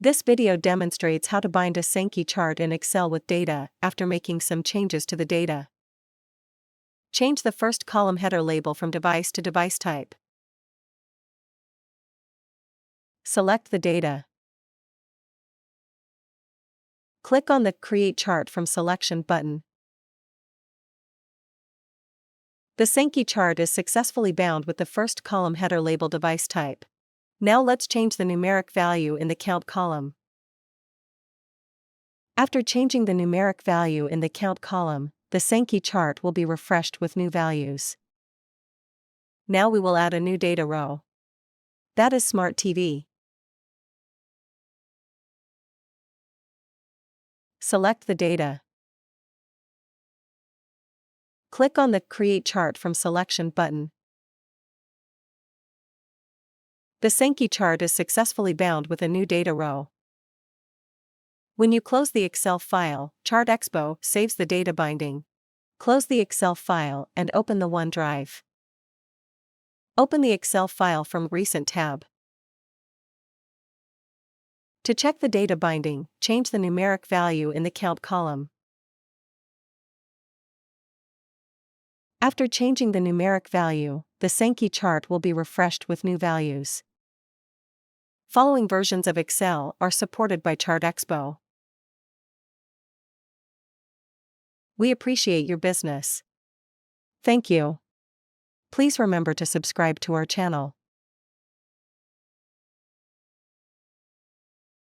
This video demonstrates how to bind a Sankey chart in Excel with data after making some changes to the data. Change the first column header label from device to device type. Select the data. Click on the Create Chart from Selection button. The Sankey chart is successfully bound with the first column header label device type. Now let's change the numeric value in the count column. After changing the numeric value in the count column, the Sankey chart will be refreshed with new values. Now we will add a new data row. That is Smart TV. Select the data. Click on the Create Chart from Selection button. The Sankey chart is successfully bound with a new data row. When you close the Excel file, ChartExpo saves the data binding. Close the Excel file and open the OneDrive. Open the Excel file from Recent tab. To check the data binding, change the numeric value in the count column. After changing the numeric value, the Sankey chart will be refreshed with new values. Following versions of Excel are supported by ChartExpo. We appreciate your business. Thank you. Please remember to subscribe to our channel.